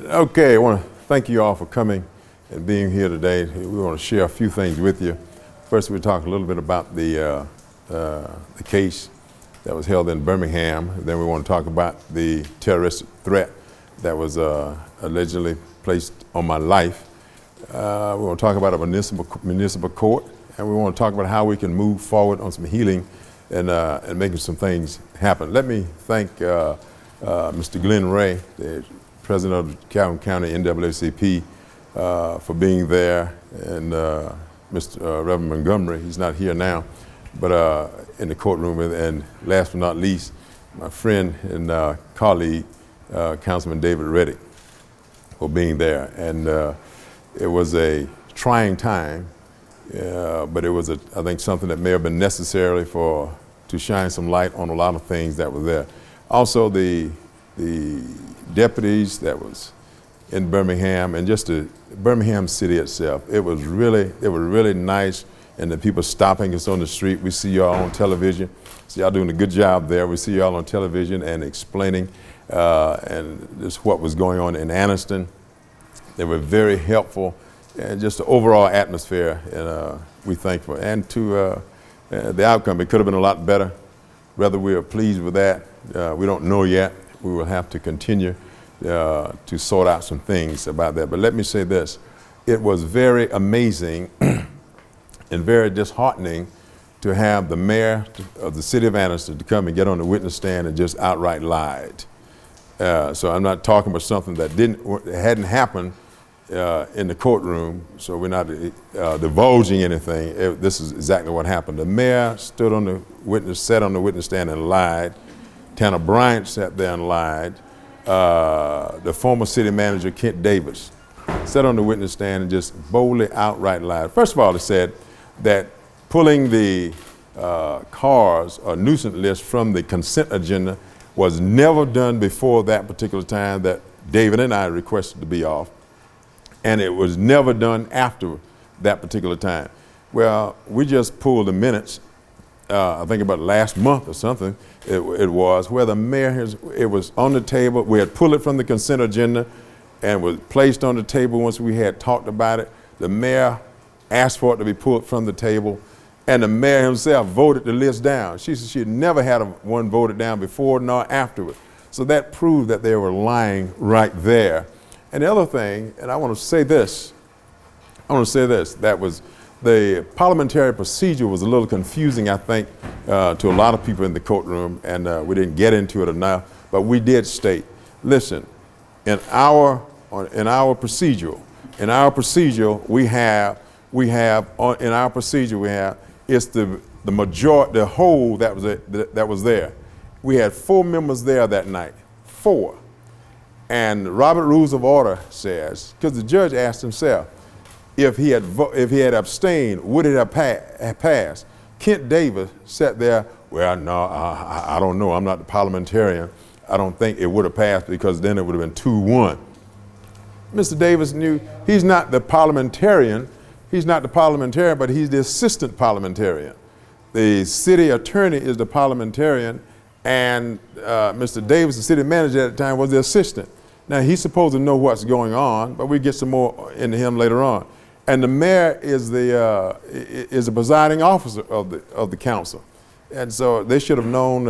Okay, I want to thank you all for coming and being here today. We want to share a few things with you. First, we'll talk a little bit about the case that was held in Birmingham. Then we want to talk about the terrorist threat that was allegedly placed on my life. We want to talk about a municipal court, and we want to talk about how we can move forward on some healing and making some things happen. Let me thank Mr. Glenn Ray, the president of the Calhoun County NAACP, for being there, and Mr. Reverend Montgomery, he's not here now, but in the courtroom, and last but not least, my friend and colleague, Councilman David Reddick, for being there. And it was a trying time, but it was, I think, something that may have been necessary to shine some light on a lot of things that were there. Also, the deputies that was in Birmingham and just the Birmingham city itself, it was really nice, and the people stopping us on the street. We see y'all on television, so y'all doing a good job there. We see y'all on television and explaining and just what was going on in Anniston. They were very helpful, and just the overall atmosphere, and we thankful. And to the outcome, it could have been a lot better. Whether we are pleased with that, we don't know yet. We will have to continue to sort out some things about that. But let me say this, it was very amazing and very disheartening to have the mayor of the city of Anniston to come and get on the witness stand and just outright lied. So I'm not talking about something that hadn't happened in the courtroom, so we're not divulging anything. This is exactly what happened. The mayor sat on the witness stand and lied. Tanner Bryant sat there and lied. The former city manager, Kent Davis, sat on the witness stand and just boldly outright lied. First of all, he said that pulling the cars or nuisance list from the consent agenda was never done before that particular time that David and I requested to be off, and it was never done after that particular time. Well, we just pulled the minutes, I think about last month or something, it was, where the mayor it was on the table. We had pulled it from the consent agenda and was placed on the table once we had talked about it. The mayor asked for it to be pulled from the table, and the mayor himself voted the list down. She said she had never had one voted down before nor afterward. So that proved that they were lying right there. And the other thing, and I want to say this, that was the parliamentary procedure was a little confusing, I think, to a lot of people in the courtroom, and we didn't get into it enough, but we did state, listen, in our procedure, we have it's the majority, the whole that was there. We had 4 members there that night, 4. And Robert Rules of Order says, because the judge asked himself, if he had abstained, would it have passed? Kent Davis sat there, well, no, I don't know, I'm not the parliamentarian. I don't think it would have passed because then it would have been 2-1. Mr. Davis knew he's not the parliamentarian, but he's the assistant parliamentarian. The city attorney is the parliamentarian, and Mr. Davis, the city manager at the time, was the assistant. Now, he's supposed to know what's going on, but we get some more into him later on. And the mayor is the presiding officer of the council. And so they should have known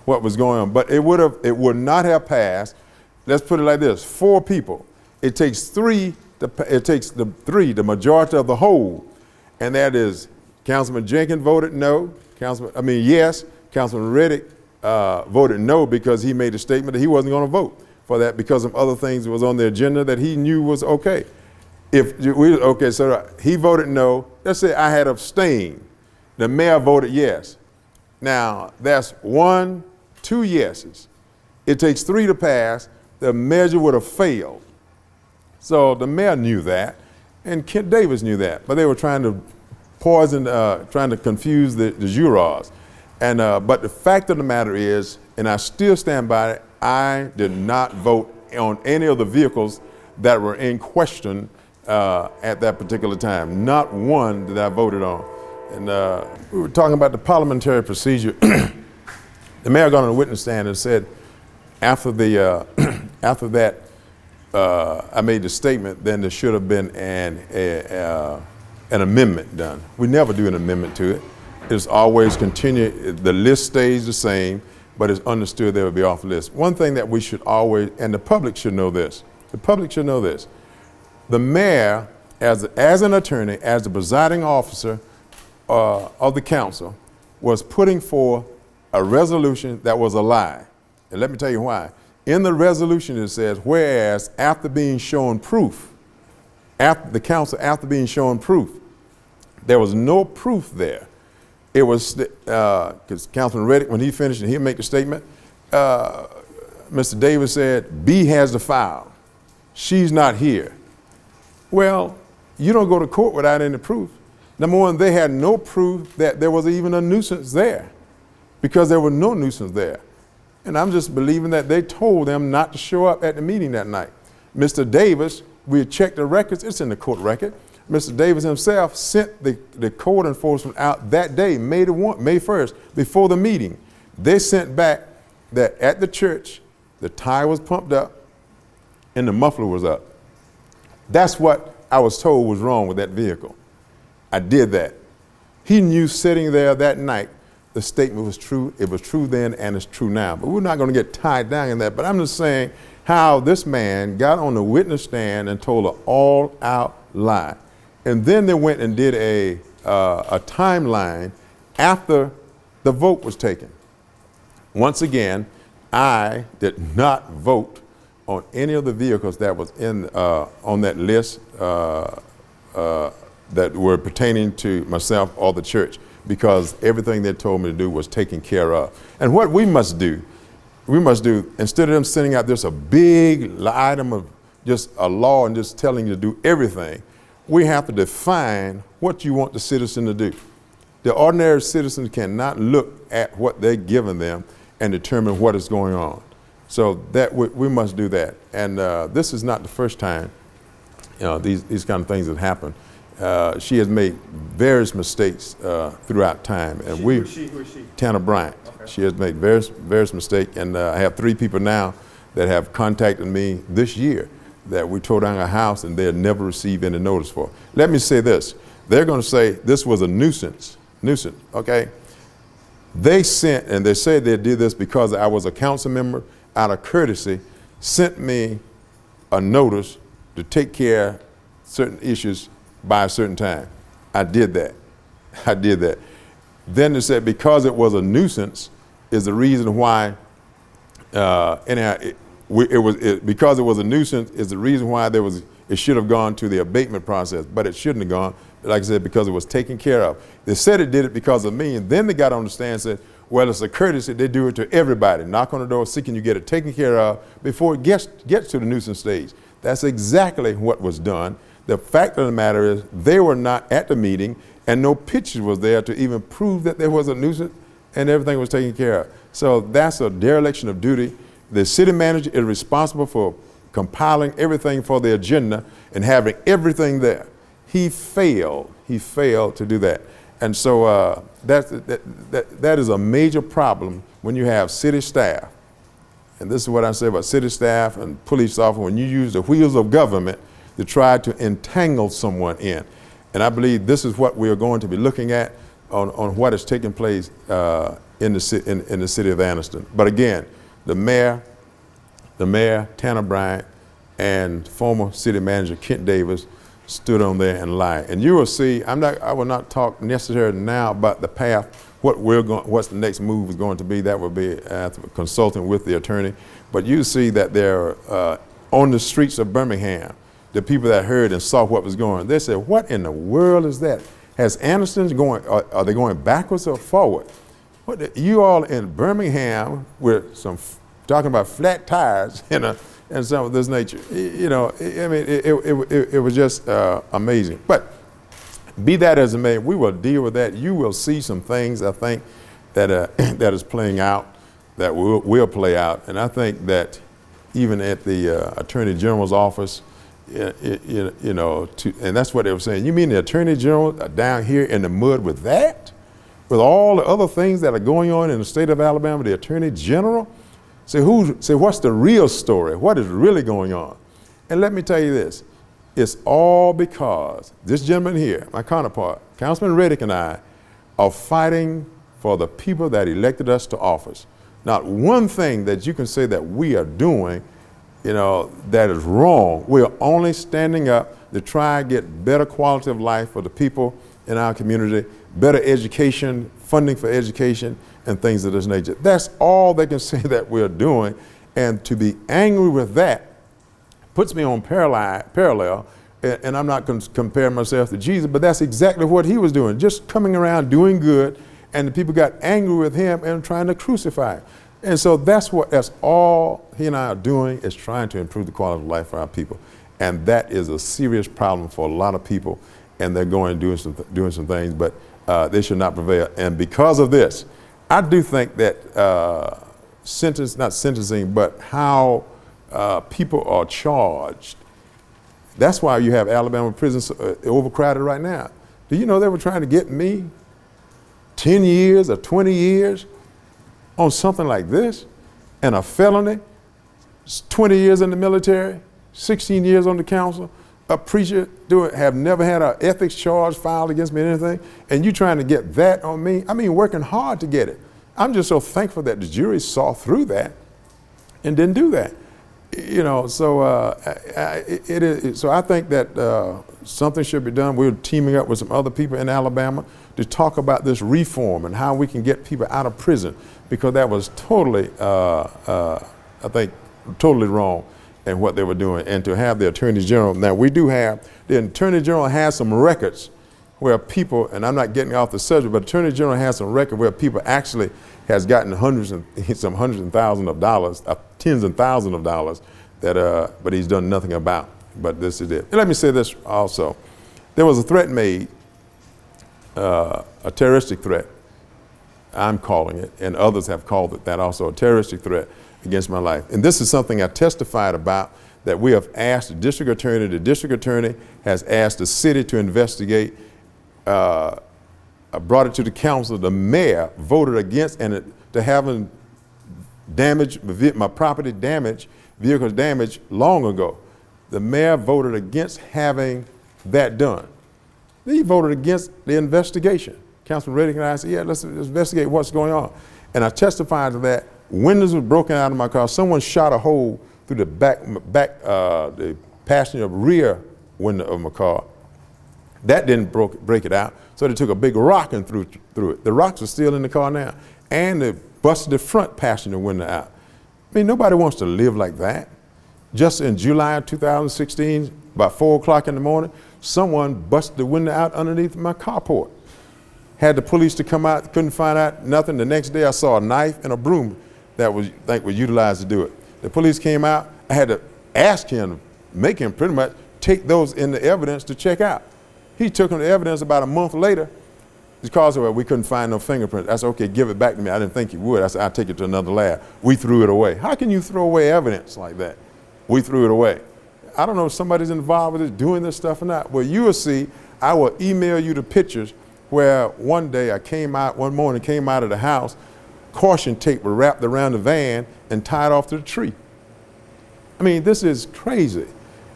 what was going on. But it would not have passed. Let's put it like this, 4 people. It takes the majority of the whole. And that is Councilman Jenkins voted no, yes. Councilman Reddick voted no because he made a statement that he wasn't going to vote for that because of other things that was on the agenda that he knew was okay. So he voted no. Let's say I had abstained. The mayor voted yes. Now, that's 1, 2 yeses. It takes 3 to pass. The measure would have failed. So the mayor knew that, and Kent Davis knew that, but they were trying to trying to confuse the jurors. And but the fact of the matter is, and I still stand by it, I did not vote on any of the vehicles that were in question at that particular time. Not one that I voted on. And we were talking about the parliamentary procedure. The mayor got on the witness stand and said, after that I made the statement, then there should have been an amendment done. We never do an amendment to it. It's always continue, the list stays the same, but it's understood they will be off the list. One thing that we should always, and the public should know this, the public should know this. The mayor, as an attorney, as the presiding officer of the council, was putting forth a resolution that was a lie. And let me tell you why. In the resolution it says, whereas after being shown proof, after being shown proof, there was no proof there. It was, because Councilman Reddick, when he finished and he'd make the statement, Mr. Davis said, B has the file. She's not here. Well, you don't go to court without any proof. Number one, they had no proof that there was even a nuisance there because there was no nuisance there. And I'm just believing that they told them not to show up at the meeting that night. Mr. Davis, we checked the records, it's in the court record. Mr. Davis himself sent the code enforcement out that day, May 1st, before the meeting. They sent back that at the church, the tire was pumped up and the muffler was up. That's what I was told was wrong with that vehicle. I did that. He knew sitting there that night, the statement was true. It was true then and it's true now. But we're not going to get tied down in that. But I'm just saying how this man got on the witness stand and told an all-out lie. And then they went and did a timeline after the vote was taken. Once again, I did not vote on any of the vehicles that was on that list that were pertaining to myself or the church, because everything they told me to do was taken care of. And what we must do, instead of them sending out just a big item of just a law and just telling you to do everything, we have to define what you want the citizen to do. The ordinary citizen cannot look at what they're giving them and determine what is going on. So that we must do that. And this is not the first time these kind of things have happened. She has made various mistakes throughout time. And who is she? Tanner Bryant. Okay. She has made various mistakes. And I have 3 people now that have contacted me this year that we tore down a house and they had never received any notice for. Let me say this. They're going to say this was a nuisance, okay? They sent, and they said they did this because I was a council member, out of courtesy, sent me a notice to take care of certain issues by a certain time. I did that. Then they said because it was a nuisance is the reason why, because it was a nuisance is the reason why it should have gone to the abatement process, but it shouldn't have gone, like I said, because it was taken care of. They said it did it because of me, and then they got on the stand and said, well, it's a courtesy, they do it to everybody. Knock on the door, seeking you get it taken care of before it gets to the nuisance stage. That's exactly what was done. The fact of the matter is they were not at the meeting and no pictures was there to even prove that there was a nuisance and everything was taken care of. So that's a dereliction of duty. The city manager is responsible for compiling everything for the agenda and having everything there. He failed to do that. And so that is a major problem when you have city staff. And this is what I say about city staff and police officers, when you use the wheels of government to try to entangle someone in. And I believe this is what we are going to be looking at on what is taking place in the city of Anniston. But again, the mayor, Tanner Bryant, and former city manager Kent Davis stood on there and lied. And you will see, I will not talk necessarily now about the path, what's the next move is going to be. That will be after consulting with the attorney. But you see that they're on the streets of Birmingham, the people that heard and saw what was going on, they said, what in the world is that? Has Anniston are they going backwards or forward? You all in Birmingham with talking about flat tires and some of this nature. You know, I mean, it was just amazing. But be that as it may, we will deal with that. You will see some things, I think, that that is playing out, that will play out. And I think that even at the Attorney General's office, you know, and that's what they were saying. You mean the Attorney General down here in the mud with that? With all the other things that are going on in the state of Alabama, the Attorney General? Say, what's the real story? What is really going on? And let me tell you this, it's all because this gentleman here, my counterpart, Councilman Reddick and I, are fighting for the people that elected us to office. Not one thing that you can say that we are doing, that is wrong. We are only standing up to try and get better quality of life for the people in our community, better education, funding for education, and things of this nature. That's all they can say that we're doing. And to be angry with that puts me on parallel, and I'm not comparing myself to Jesus, but that's exactly what he was doing, just coming around doing good, and the people got angry with him and trying to crucify him. And so that's all he and I are doing, is trying to improve the quality of life for our people. And that is a serious problem for a lot of people, and they're going doing some things, but they should not prevail. And because of this, I do think that not sentencing, but how people are charged. That's why you have Alabama prisons overcrowded right now. Do you know they were trying to get me 10 years or 20 years on something like this, and a felony, 20 years in the military, 16 years on the council, a preacher have never had an ethics charge filed against me or anything, and you trying to get that on me? I mean, working hard to get it. I'm just so thankful that the jury saw through that and didn't do that. So so I think that something should be done. We're teaming up with some other people in Alabama to talk about this reform and how we can get people out of prison, because that was totally, I think, totally wrong in what they were doing. And to have the Attorney General, now the Attorney General has some records where people, and I'm not getting off the subject, but Attorney General has some record where people actually has gotten hundreds of thousands of dollars, tens of thousands of dollars, but he's done nothing about. But this is it. And let me say this also. There was a threat made, a terroristic threat, I'm calling it, and others have called it that also, a terroristic threat against my life. And this is something I testified about, that we have asked the district attorney has asked the city to investigate. I brought it to the council. The mayor voted against, and to having damaged my property damaged, vehicles damaged long ago. The mayor voted against having that done. He voted against the investigation. Councilman Reddick and I said, yeah, let's investigate what's going on. And I testified to that. Windows were broken out of my car. Someone shot a hole through the the passenger rear window of my car. That didn't break it out, so they took a big rock and threw it. The rocks are still in the car now, and they busted the front passenger window out. I mean, nobody wants to live like that. Just in July of 2016, about 4 o'clock in the morning, someone busted the window out underneath my carport. Had the police to come out, couldn't find out nothing. The next day I saw a knife and a broom that was utilized to do it. The police came out. I had to ask him, make him pretty much take those in the evidence to check out. He took them to evidence about a month later because we couldn't find no fingerprints. I said, okay, give it back to me. I didn't think you would. I said, I'll take it to another lab. We threw it away. How can you throw away evidence like that? We threw it away. I don't know if somebody's involved with it, doing this stuff or not. Well, you will see, I will email you the pictures where one morning came out of the house, caution tape was wrapped around the van and tied off to the tree. I mean, this is crazy.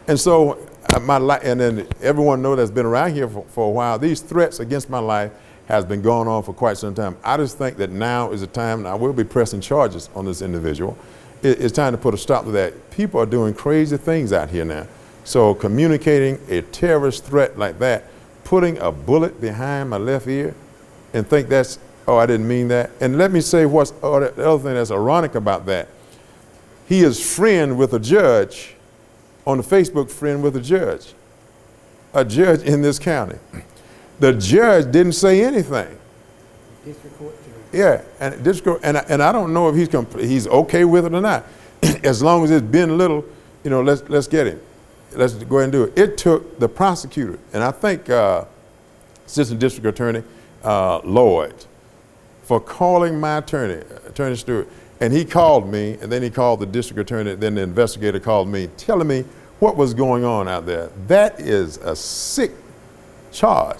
And so and then everyone knows that's been around here for a while, these threats against my life has been going on for quite some time. I just think that now is the time, and I will be pressing charges on this individual. It's time to put a stop to that. People are doing crazy things out here now. So communicating a terrorist threat like that, putting a bullet behind my left ear and think that's, oh, I didn't mean that. And let me say the other thing that's ironic about that. He is friend with a judge, on the Facebook, friend with a judge in this county. The judge didn't say anything. District court judge. Yeah, and I don't know if he's okay with it or not. As long as it's Ben Little, let's get him. Let's go ahead and do it. It took the prosecutor, and I think Assistant District Attorney Lloyd, for calling my attorney Stewart. And he called me, and then he called the district attorney, then the investigator called me, telling me what was going on out there. That is a sick charge.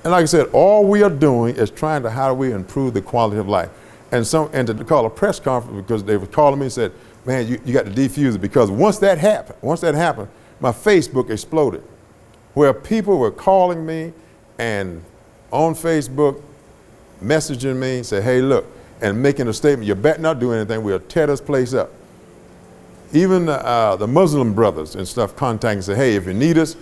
And like I said, all we are doing is trying to, how do we improve the quality of life? And to call a press conference, because they were calling me and said, man, you got to defuse it, because once that happened, my Facebook exploded, where people were calling me and on Facebook messaging me and say, hey, look, and making a statement, you better not do anything, we'll tear this place up. Even the Muslim brothers and stuff contacting and say, hey, if you need us,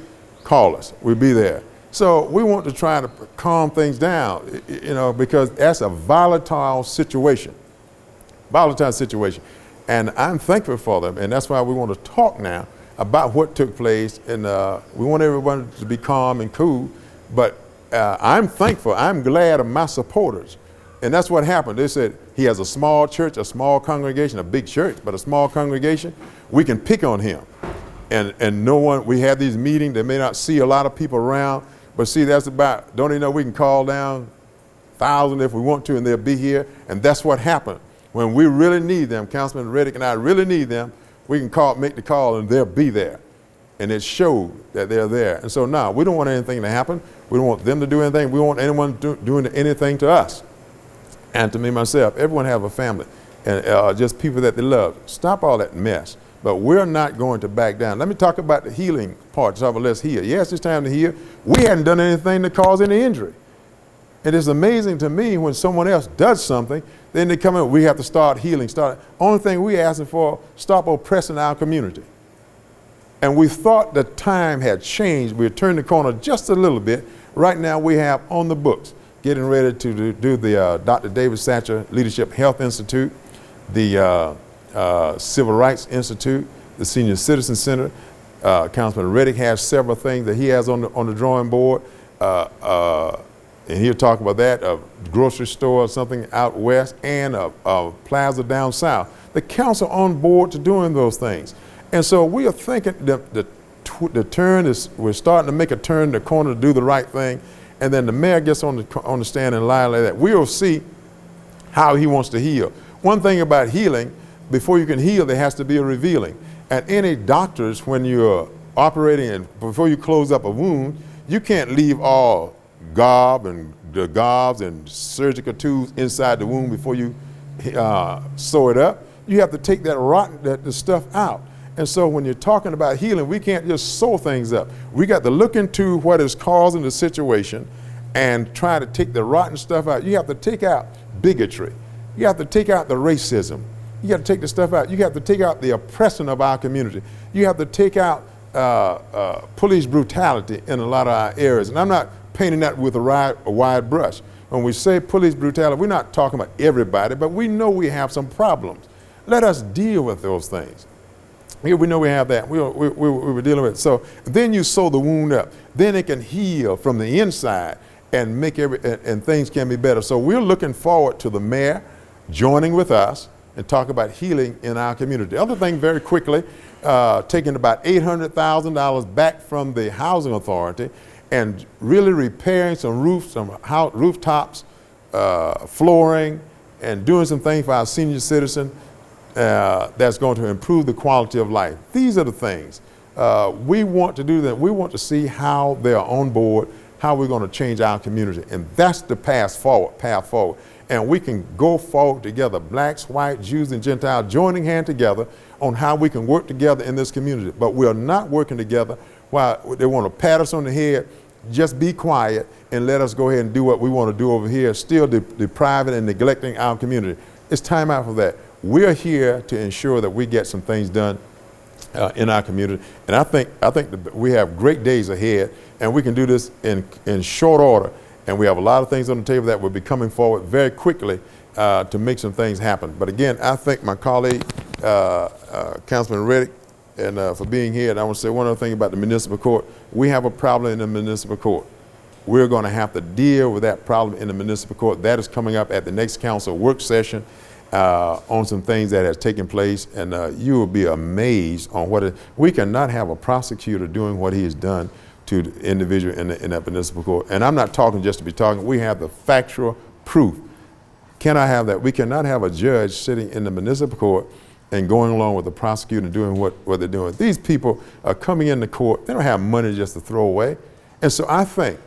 call us, we'll be there. So we want to try to calm things down, you know, because that's a volatile situation. And I'm thankful for them, and that's why we want to talk now about what took place, and we want everyone to be calm and cool, but I'm thankful, I'm glad of my supporters. And that's what happened. They said he has a small church, a small congregation, a big church, but a small congregation. We can pick on him. And no one, we have these meetings, they may not see a lot of people around, but see, that's about, don't you know, we can call down 1,000 if we want to, and they'll be here. And that's what happened. When we really need them, Councilman Reddick and I really need them, we can make the call and they'll be there. And it showed that they're there. And so now, we don't want anything to happen. We don't want them to do anything. We don't want anyone doing anything to us. And to me, myself, everyone have a family and just people that they love. Stop all that mess. But we're not going to back down. Let me talk about the healing part. Talk about let's heal. Yes, it's time to heal. We hadn't done anything to cause any injury. It is amazing to me when someone else does something, then they come in, we have to start healing. Only thing we're asking for, stop oppressing our community. And we thought the time had changed. We had turned the corner just a little bit. Right now we have on the books, getting ready to do the Dr. David Satcher Leadership Health Institute, the Civil Rights Institute, the Senior Citizen Center. Councilman Reddick has several things that he has on the drawing board. And he'll talk about that, a grocery store or something out west and a plaza down south. The council on board to doing those things. And so we are thinking the turn is, we're starting to make a turn, the corner to do the right thing. And then the mayor gets on the stand and lie like that. We'll see how he wants to heal. One thing about healing, before you can heal, there has to be a revealing. And any doctors, when you're operating and before you close up a wound, you can't leave all gauze and surgical tools inside the wound before you sew it up. You have to take the stuff out. And so when you're talking about healing, we can't just sew things up. We got to look into what is causing the situation and try to take the rotten stuff out. You have to take out bigotry. You have to take out the racism. You have to take the stuff out. You have to take out the oppression of our community. You have to take out police brutality in a lot of our areas. And I'm not painting that with a wide brush. When we say police brutality, we're not talking about everybody, but we know we have some problems. Let us deal with those things. Here we know we have that. We were dealing with it. So then you sew the wound up. Then it can heal from the inside and make and things can be better. So we're looking forward to the mayor joining with us and talk about healing in our community. The other thing, very quickly, taking about $800,000 back from the housing authority and really repairing some roofs, some rooftops, flooring, and doing some things for our senior citizen that's going to improve the quality of life. These are the things we want to do. That we want to see how they are on board, how we're going to change our community, and that's the path forward. And we can go forward together, blacks, whites, Jews, and Gentiles, joining hands together on how we can work together in this community. But we are not working together while they want to pat us on the head. Just be quiet and let us go ahead and do what we want to do over here, still depriving and neglecting our community. It's time out for that. We're here to ensure that we get some things done in our community. And I think we have great days ahead, and we can do this in short order. And we have a lot of things on the table that will be coming forward very quickly to make some things happen. But again, I thank my colleague, Councilman Reddick, and for being here. And I want to say one other thing about the municipal court. We have a problem in the municipal court. We're going to have to deal with that problem in the municipal court. That is coming up at the next council work session on some things that has taken place. And you will be amazed on we cannot have a prosecutor doing what he has done to the individual in that municipal court. And I'm not talking just to be talking. We have the factual proof. Can I have that? We cannot have a judge sitting in the municipal court and going along with the prosecutor and doing what they're doing. These people are coming into court. They don't have money just to throw away. And so I think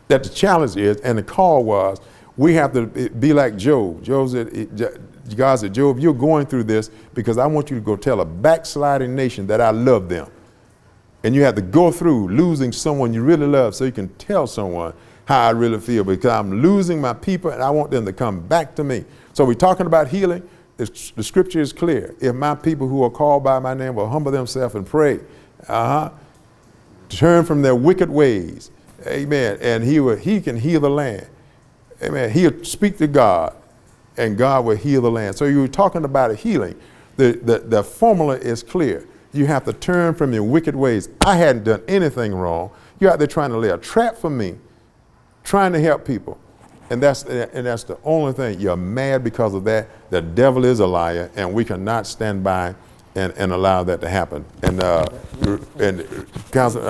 that the challenge is, and the call was, we have to be like Job. God said, Job, you're going through this because I want you to go tell a backsliding nation that I love them. And you have to go through losing someone you really love so you can tell someone how I really feel, because I'm losing my people and I want them to come back to me. So we're talking about healing. The scripture is clear. If my people who are called by my name will humble themselves and pray, turn from their wicked ways, amen, and he can heal the land. Amen. He'll speak to God and God will heal the land. So you were talking about a healing. The formula is clear. You have to turn from your wicked ways. I hadn't done anything wrong. You're out there trying to lay a trap for me, trying to help people. And that's the only thing. You're mad because of that. The devil is a liar, and we cannot stand by and allow that to happen. And Council,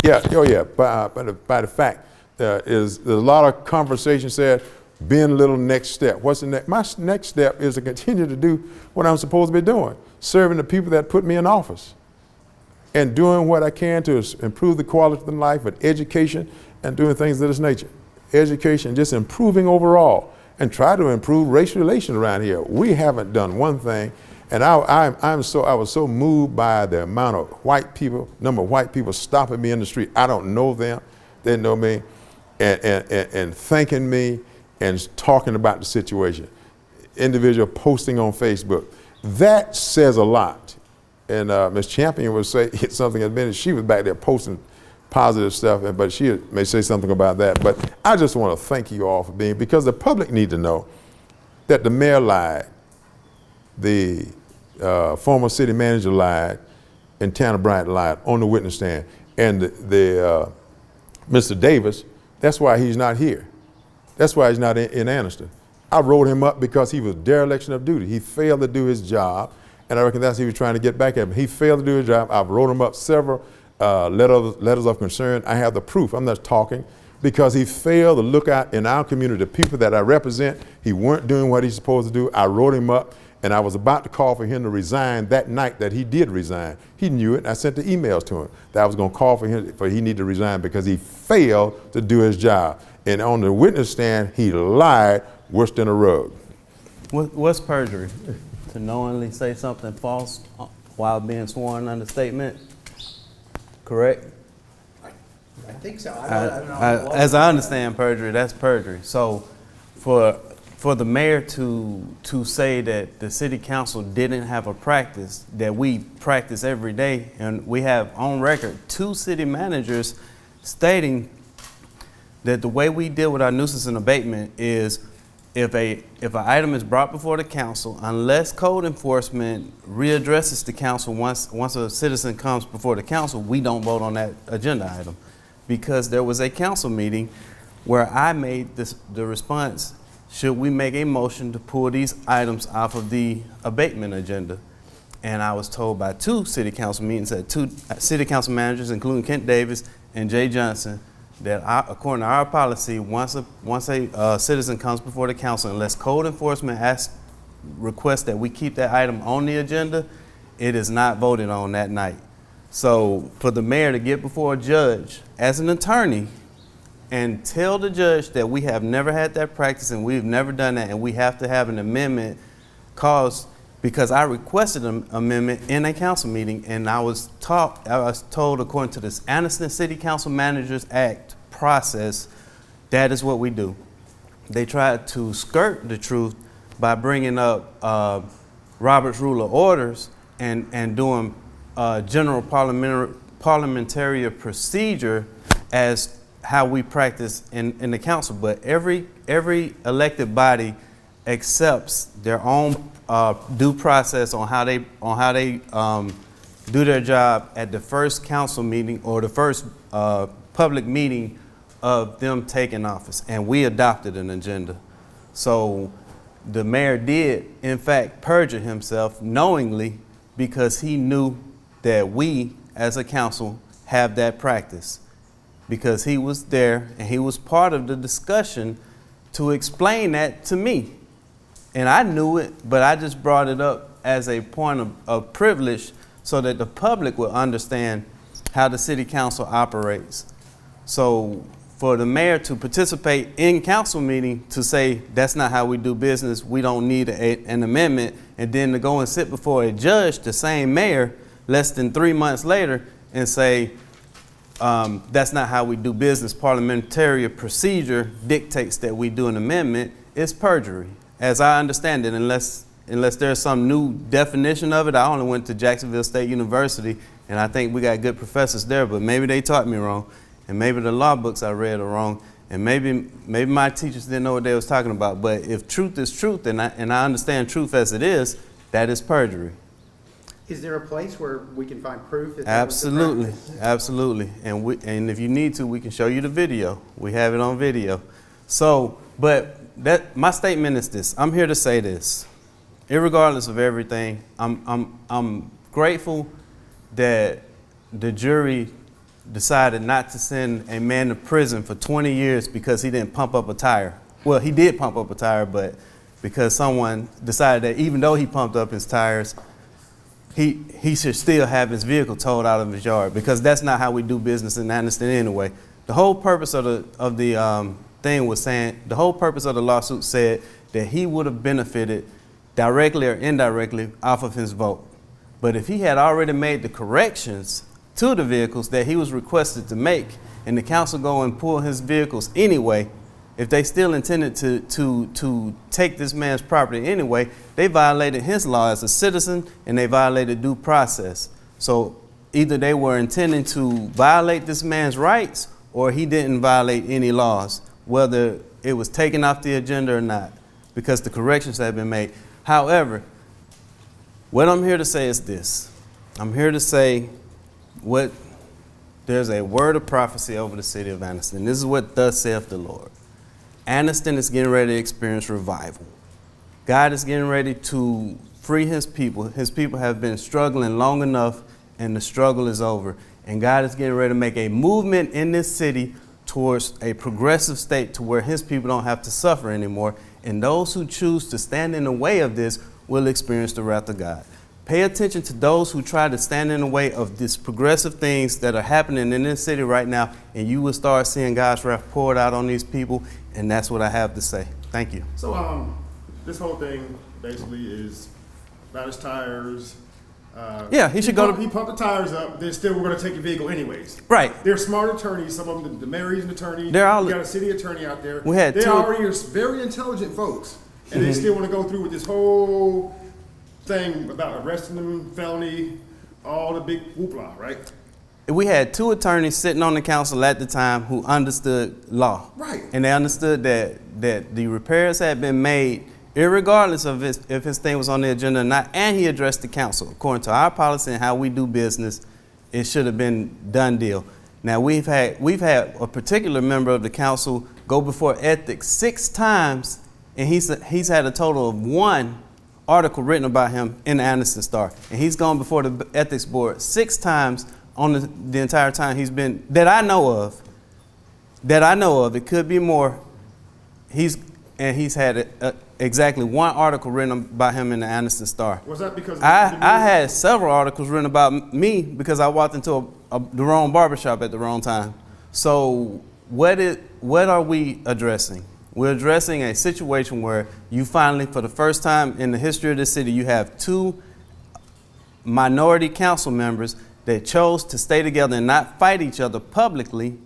by the fact, there's a lot of conversation said, Ben Little next step. What's the next? My next step is to continue to do what I'm supposed to be doing, serving the people that put me in office, and doing what I can to improve the quality of life with education and doing things of this nature. Education, just improving overall, and try to improve racial relations around here. We haven't done one thing, and I was so moved by the amount of number of white people stopping me in the street. I don't know them, they know me, and thanking me and talking about the situation. Individual posting on Facebook. That says a lot. And Ms. Champion would say something in a minute. She was back there posting positive stuff, but she may say something about that. But I just want to thank you all for being, because the public need to know that the mayor lied, the former city manager lied, and Tanner Bryant lied on the witness stand. And Mr. Davis, that's why he's not here. That's why he's not in Anniston. I wrote him up because he was dereliction of duty. He failed to do his job, and I reckon that's what he was trying to get back at him. He failed to do his job. I've wrote him up several letters of concern. I have the proof. I'm not talking, because he failed to look out in our community, the people that I represent. He weren't doing what he's supposed to do. I wrote him up, and I was about to call for him to resign that night that he did resign. He knew it, and I sent the emails to him that I was going to call for him, for he needed to resign because he failed to do his job. And on the witness stand, he lied worse than a rug. What's perjury? To knowingly say something false while being sworn under statement? Correct? I think so. I don't know. As I understand perjury, that's perjury. So for the mayor to say that the city council didn't have a practice that we practice every day, and we have on record 2 city managers stating that the way we deal with our nuisance and abatement is if an item is brought before the council, unless code enforcement readdresses the council once a citizen comes before the council, we don't vote on that agenda item. Because there was a council meeting where I made the response, should we make a motion to pull these items off of the abatement agenda? And I was told by 2 city council meetings at 2 city council managers, including Kent Davis and Jay Johnson, that according to our policy, once a citizen comes before the council, unless code enforcement requests that we keep that item on the agenda, it is not voted on that night. So for the mayor to get before a judge as an attorney and tell the judge that we have never had that practice and we've never done that and we have to have an amendment because I requested an amendment in a council meeting, and I was told according to this Anniston City Council Managers Act process, that is what we do. They tried to skirt the truth by bringing up Robert's Rule of Orders and doing general parliamentary procedure as how we practice in the council. But every elected body accepts their own due process on how they do their job at the first council meeting or the first public meeting of them taking office, and we adopted an agenda. So the mayor did, in fact, perjure himself knowingly because he knew that we, as a council, have that practice, because he was there and he was part of the discussion to explain that to me. And I knew it, but I just brought it up as a point of privilege so that the public will understand how the city council operates. So for the mayor to participate in council meeting to say that's not how we do business, we don't need an amendment, and then to go and sit before a judge, the same mayor, less than 3 months later and say, that's not how we do business. Parliamentary procedure dictates that we do an amendment. It's perjury, as I understand it, unless there's some new definition of it. I only went to Jacksonville State University, and I think we got good professors there, but maybe they taught me wrong, and maybe the law books I read are wrong, and maybe my teachers didn't know what they was talking about. But if truth is truth, and I understand truth as it is, that is perjury. Is there a place where we can find proof that that was the Absolutely, practice? absolutely. And if you need to, we can show you the video. We have it on video. So, but my statement is this. I'm here to say this. Irregardless of everything, I'm grateful that the jury decided not to send a man to prison for 20 years because he didn't pump up a tire. Well, he did pump up a tire, but because someone decided that even though he pumped up his tires, he should still have his vehicle towed out of his yard, because that's not how we do business in Anniston anyway. The whole purpose of the thing was saying, the whole purpose of the lawsuit said that he would have benefited directly or indirectly off of his vote. But if he had already made the corrections to the vehicles that he was requested to make, and the council go and pull his vehicles anyway, if they still intended to take this man's property anyway, they violated his law as a citizen, and they violated due process. So either they were intending to violate this man's rights, or he didn't violate any laws, whether it was taken off the agenda or not, because the corrections have been made. However, what I'm here to say is this. I'm here to say there's a word of prophecy over the city of Anniston. This is what thus saith the Lord. Anniston is getting ready to experience revival. God is getting ready to free his people. His people have been struggling long enough, and the struggle is over. And God is getting ready to make a movement in this city towards a progressive state to where his people don't have to suffer anymore. And those who choose to stand in the way of this will experience the wrath of God. Pay attention to those who try to stand in the way of these progressive things that are happening in this city right now, and you will start seeing God's wrath poured out on these people, and that's what I have to say. Thank you. So this whole thing basically is about his tires. Yeah, he should go to... He pumped the tires up, then still we're going to take your vehicle anyways. Right. They're smart attorneys. Some of them, the mayor's an attorney. They're all... You got a city attorney out there. We had they two... already are very intelligent folks, and they still want to go through with this whole thing about arresting them, felony, all the big whoopla, right? We had two attorneys sitting on the council at the time who understood law. Right. And they understood that the repairs had been made irregardless of if his thing was on the agenda or not, and he addressed the council. According to our policy and how we do business, it should have been done deal. Now, we've had a particular member of the council go before ethics 6 times, and he's had a total of 1 article written about him in the Anniston Star. And he's gone before the ethics board 6 times on the entire time he's been, that I know of. It could be more. He's had exactly 1 article written about him in the Anniston Star. Was that because I had several articles written about me because I walked into the wrong barbershop at the wrong time. So what are we addressing? We're addressing a situation where you finally, for the first time in the history of the city, you have 2 minority council members that chose to stay together and not fight each other publicly,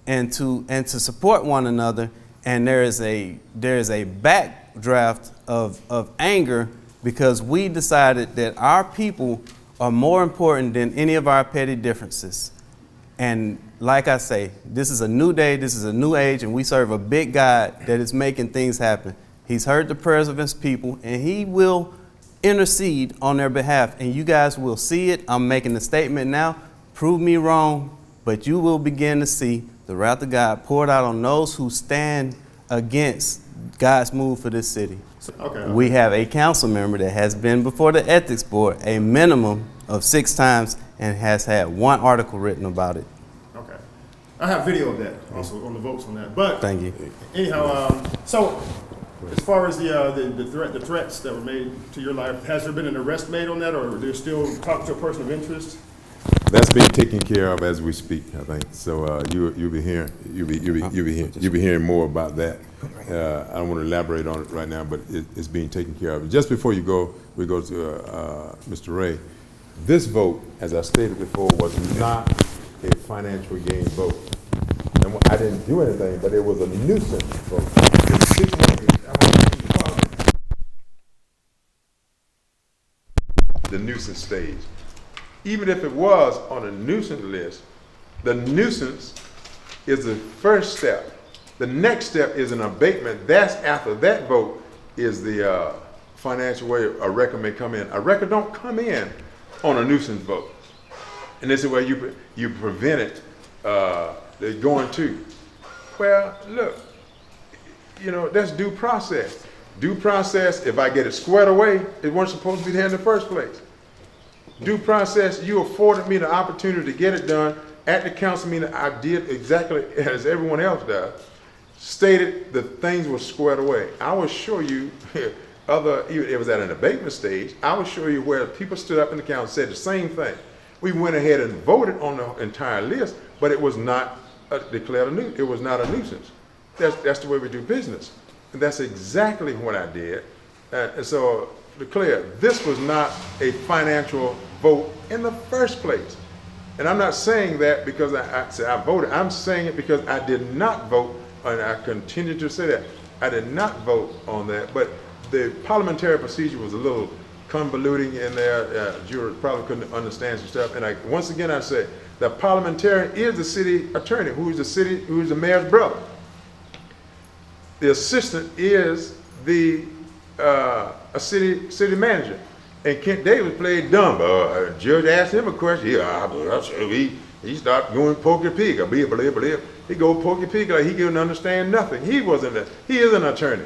and to support one another. And there is a backdraft of anger because we decided that our people are more important than any of our petty differences. And like I say, this is a new day, this is a new age, and we serve a big God that is making things happen. He's heard the prayers of his people, and he will intercede on their behalf, and you guys will see it. I'm making the statement now. Prove me wrong, but you will begin to see the wrath of God poured out on those who stand against God's move for this city. Okay. We have a council member that has been before the ethics board a minimum of 6 times and has had 1 article written about it. Okay. I have video of that also on the votes on that. But Thank you. Anyhow, so as far as the threats that were made to your life, has there been an arrest made on that, or they're still talking to a person of interest? That's being taken care of as we speak, I think. So you'll be hearing more about that. I don't want to elaborate on it right now, but it's being taken care of. Just before you go, we go to Mr. Ray. This vote, as I stated before, was not a financial gain vote. And I didn't do anything, but it was a nuisance vote. The nuisance stage. Even if it was on a nuisance list, the nuisance is the first step. The next step is an abatement. That's after that vote is the financial way a record may come in. A record don't come in on a nuisance vote. And this is where you prevent it going to. Well, look, that's due process. Due process, if I get it squared away, it wasn't supposed to be there in the first place. Due process, you afforded me the opportunity to get it done at the council meeting. I did exactly as everyone else does. Stated that things were squared away. I will show you it was at an abatement stage, I will show you where people stood up in the council and said the same thing. We went ahead and voted on the entire list, but it was not declared a nuisance. It was not a nuisance. That's the way we do business. And that's exactly what I did. And so, to be clear, this was not a financial vote in the first place. And I'm not saying that because I said I voted. I'm saying it because I did not vote, and I continue to say that. I did not vote on that, but the parliamentary procedure was a little convoluting in there. Jurors probably couldn't understand some stuff. And once again, I say the parliamentarian is the city attorney, who is the mayor's brother. The assistant is the a city manager. And Kent Davis played dumb. Judge asked him a question. He started going pokey pig. He go pokey pig like he couldn't understand nothing. He is an attorney.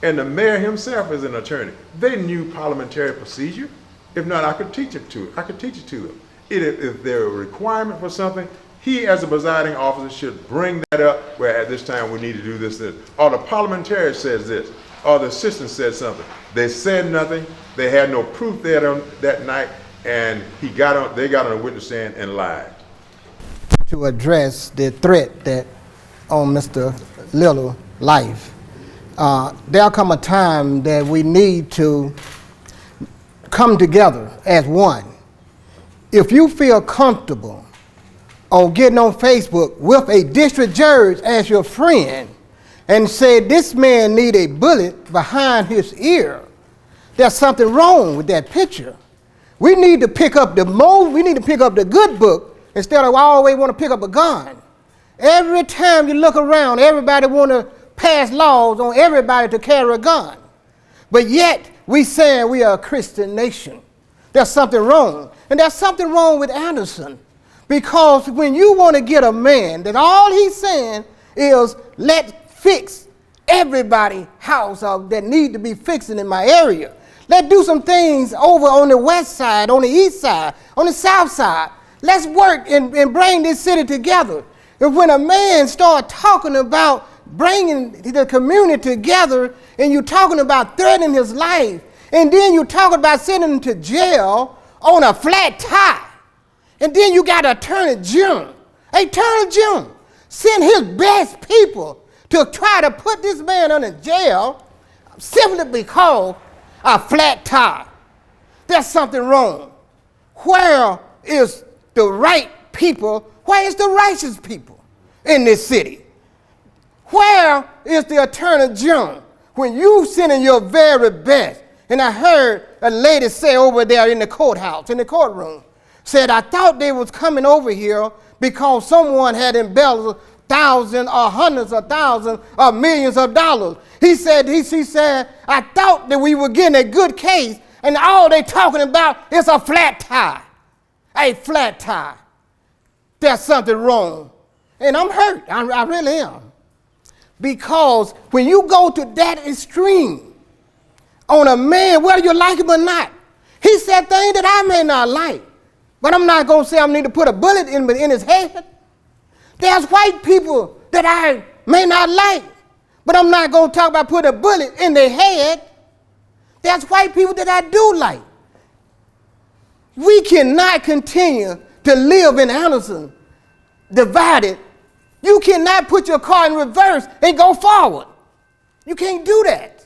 And the mayor himself is an attorney. They knew parliamentary procedure. If not, I could teach it to them. If there were a requirement for something, he as a presiding officer should bring that up where at this time we need to do this. Or the parliamentarian says this, or the assistant said something. They said nothing. They had no proof there that night, and they got on a witness stand and lied. To address the threat that on Mr. Little's life, there'll come a time that we need to come together as one. If you feel comfortable on getting on Facebook with a district judge as your friend and say this man need a bullet behind his ear, there's something wrong with that picture. We need to pick up the good book instead of always want to pick up a gun. Every time you look around, everybody want to pass laws on everybody to carry a gun. But yet, we saying we are a Christian nation. There's something wrong. And there's something wrong with Anderson. Because when you want to get a man, that all he's saying is, let's fix everybody's house that need to be fixing in my area. Let's do some things over on the west side, on the east side, on the south side. Let's work and bring this city together. And when a man starts talking about bringing the community together, and you're talking about threatening his life, and then you're talking about sending him to jail on a flat tire, and then you got Attorney General send his best people to try to put this man in jail simply because a flat tire. There's something wrong. Where is the right people? Where is the righteous people in this city? Where is the Attorney General when you sending your very best? And I heard a lady say over there in the courthouse, in the courtroom, said, I thought they was coming over here because someone had embellished thousands or hundreds of thousands or millions of dollars. She said, I thought that we were getting a good case, and all they talking about is a flat tire. A flat tire. There's something wrong. And I'm hurt. I really am. Because when you go to that extreme on a man, whether you like him or not, he said things that I may not like. But I'm not going to say I need to put a bullet in his head. There's white people that I may not like, but I'm not going to talk about putting a bullet in their head. There's white people that I do like. We cannot continue to live in Anderson divided. You cannot put your car in reverse and go forward. You can't do that.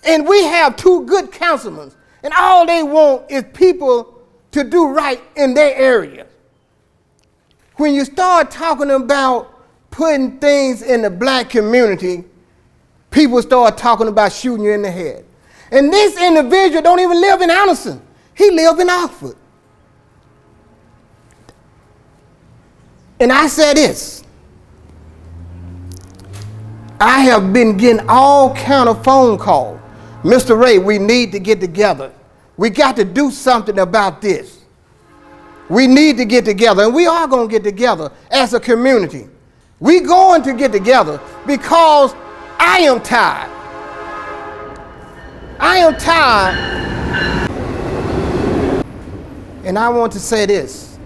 And we have two good councilmen, and all they want is people to do right in their area. When you start talking about putting things in the black community, people start talking about shooting you in the head. And this individual don't even live in Anderson. He lives in Oxford. And I said this. I have been getting all kind of phone calls. Mr. Ray, we need to get together. We got to do something about this. We need to get together, and we are going to get together as a community. We're going to get together because I am tired. I am tired. And I want to say this.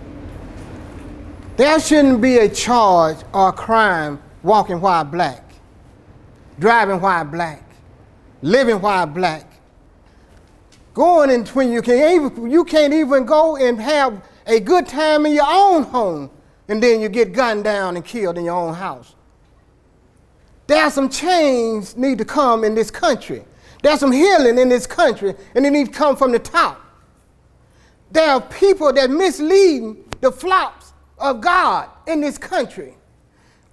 There shouldn't be a charge or a crime walking while black, driving while black, living while black. Going in when you can't even go and have a good time in your own home, and then you get gunned down and killed in your own house. There's some change need to come in this country. There's some healing in this country, and it needs to come from the top. There are people that mislead the flocks of God in this country.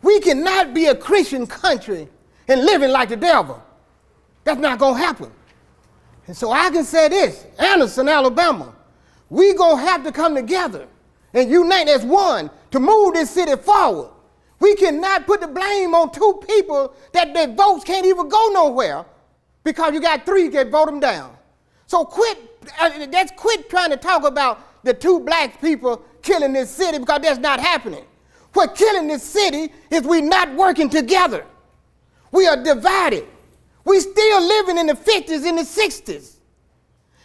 We cannot be a Christian country and living like the devil. That's not going to happen. And so I can say this, Anderson, Alabama, we going to have to come together and unite as one to move this city forward. We cannot put the blame on two people that their votes can't even go nowhere because you got three that vote them down. So quit trying to talk about the two black people killing this city, because that's not happening. What's killing this city is we not working together. We are divided. We still living in the 50s and the 60s.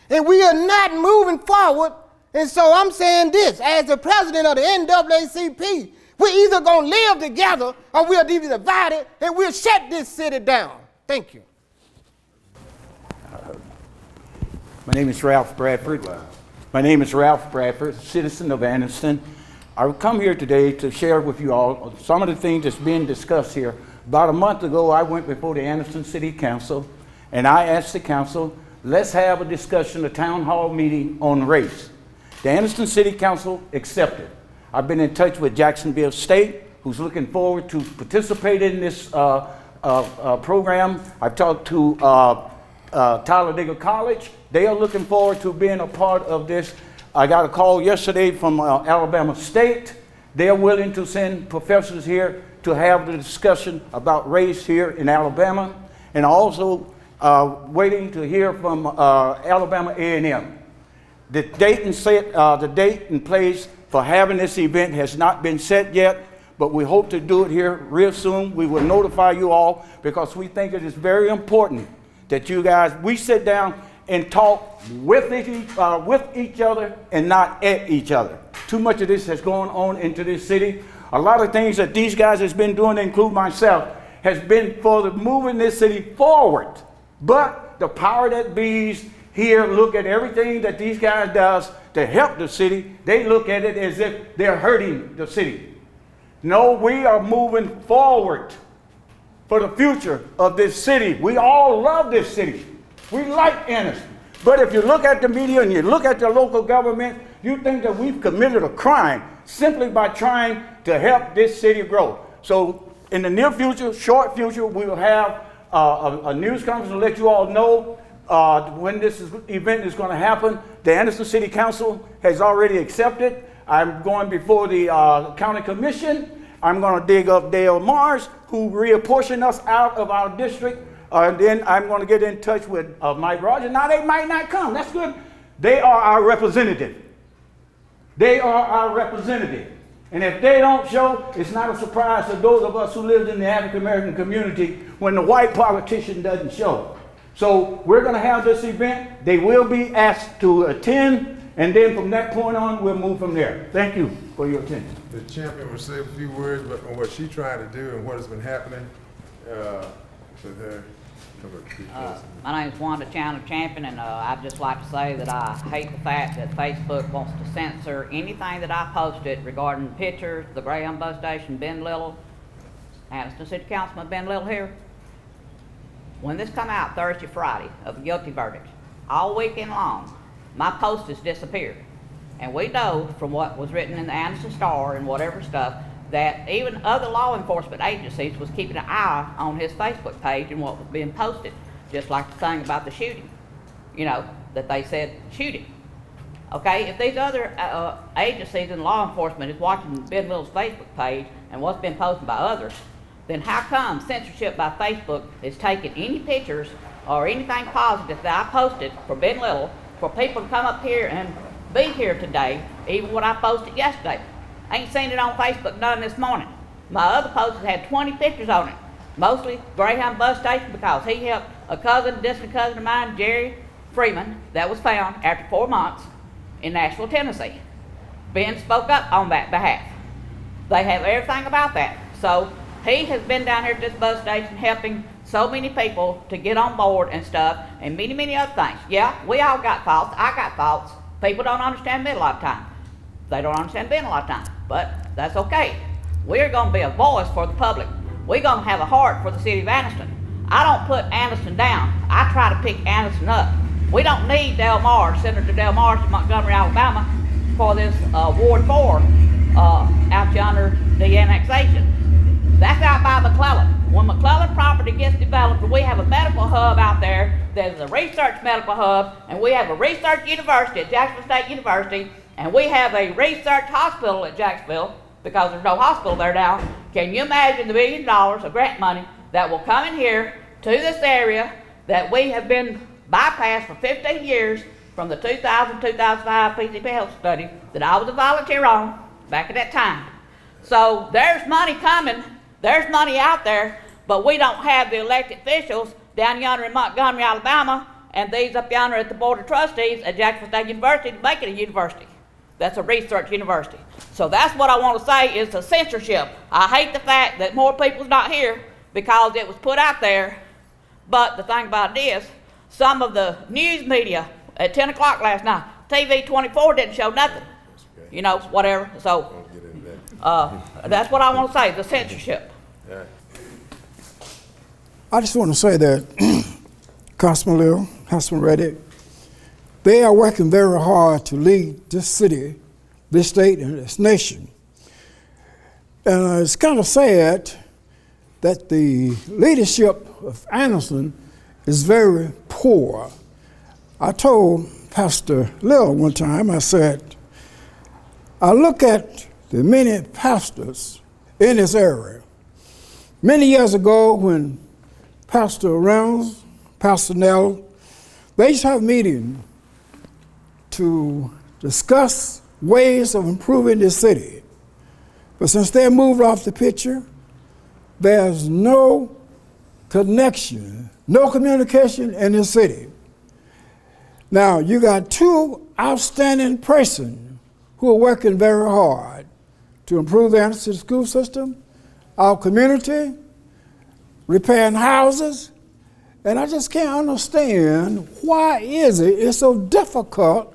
And we are not moving forward. And so I'm saying this, as the president of the NAACP, we're either going to live together or we'll be divided and we'll shut this city down. Thank you. My name is Ralph Bradford. My name is Ralph Bradford, citizen of Anderson. I've come here today to share with you all some of the things that's being discussed here. About a month ago, I went before the Anderson City Council, and I asked the council, let's have a discussion, a town hall meeting on race. The Anderson City Council accepted. I've been in touch with Jacksonville State, who's looking forward to participating in this program. I've talked to Talladega College. They are looking forward to being a part of this. I got a call yesterday from Alabama State. They are willing to send professors here to have the discussion about race here in Alabama, and also waiting to hear from Alabama A&M. The date and place for having this event has not been set yet, but we hope to do it here real soon. We will notify you all because we think it is very important that you guys, we sit down and talk with each other and not at each other. Too much of this has gone on into this city. A lot of things that these guys has been doing, to include myself, has been for the moving this city forward. But the power that bees here look at everything that these guys does to help the city. They look at it as if they're hurting the city. No, we are moving forward for the future of this city. We all love this city. We like Anderson. But if you look at the media and you look at the local government, you think that we've committed a crime simply by trying to help this city grow. So in the near future, short future, we will have a news conference to let you all know when this event is going to happen. The Anderson City Council has already accepted. I'm going before the county commission. I'm going to dig up Dale Mars, who reapportioned us out of our district. And then I'm going to get in touch with Mike Rogers. Now, they might not come. That's good. They are our representative. They are our representative. And if they don't show, it's not a surprise to those of us who live in the African American community when the white politician doesn't show. So we're going to have this event. They will be asked to attend. And then from that point on, we'll move from there. Thank you for your attention. The champion will say a few words on what she's trying to do and what has been happening with her. My name is Wanda Chandler Champion, and I'd just like to say that I hate the fact that Facebook wants to censor anything that I posted regarding pictures, the Greyhound bus station, Ben Little, Anderson City Councilman Ben Little here. When this come out Thursday, Friday of the guilty verdict, all weekend long, my post has disappeared. And we know from what was written in the Anderson Star and whatever stuff, that even other law enforcement agencies was keeping an eye on his Facebook page and what was being posted. Just like the thing about the shooting, you know, that they said shooting. Okay, if these other agencies and law enforcement is watching Ben Little's Facebook page and what's been posted by others, then how come censorship by Facebook is taking any pictures or anything positive that I posted for Ben Little for people to come up here and be here today, even what I posted yesterday? I ain't seen it on Facebook none this morning. My other posts had 20 pictures on it, mostly Greyhound bus station, because he helped a cousin, distant cousin of mine, Jerry Freeman, that was found after 4 months in Nashville, Tennessee. Ben spoke up on that behalf. They have everything about that. So he has been down here at this bus station helping so many people to get on board and stuff, and many, many other things. Yeah, we all got faults. I got faults. People don't understand me a lot of time. They don't understand Ben a lot of time, but that's okay. We're going to be a voice for the public. We're going to have a heart for the city of Anniston. I don't put Anniston down. I try to pick Anniston up. We don't need Del Mar, Senator Del Mar from Montgomery, Alabama, for this Ward 4 out yonder, the annexation. That's out by McClellan. When McClellan property gets developed, we have a medical hub out there. There's a research medical hub, and we have a research university at Jacksonville State University, and we have a research hospital at Jacksonville, because there's no hospital there now. Can you imagine the $1 billion of grant money that will come in here to this area that we have been bypassed for 15 years from the 2000-2005 PCP health study that I was a volunteer on back at that time? So there's money coming, there's money out there, but we don't have the elected officials down yonder in Montgomery, Alabama, and these up yonder at the Board of Trustees at Jacksonville State University to make it a university. That's a research university. So that's what I want to say is the censorship. I hate the fact that more people's not here because it was put out there, but the thing about it is, some of the news media at 10 o'clock last night, TV 24 didn't show nothing. You know, whatever. So that's what I want to say, the censorship. I just want to say that Councilman Little, Councilman Reddick, they are working very hard to lead this city, this state, and this nation. And it's kind of sad that the leadership of Anderson is very poor. I told Pastor Little one time, I said, I look at the many pastors in this area. Many years ago when Pastor Reynolds, Pastor Nell, they used to have a meeting to discuss ways of improving this city. But since they moved off the picture, there's no connection, no communication in this city. Now, you got two outstanding persons who are working very hard to improve the Anderson school system, our community, repairing houses, and I just can't understand why it's so difficult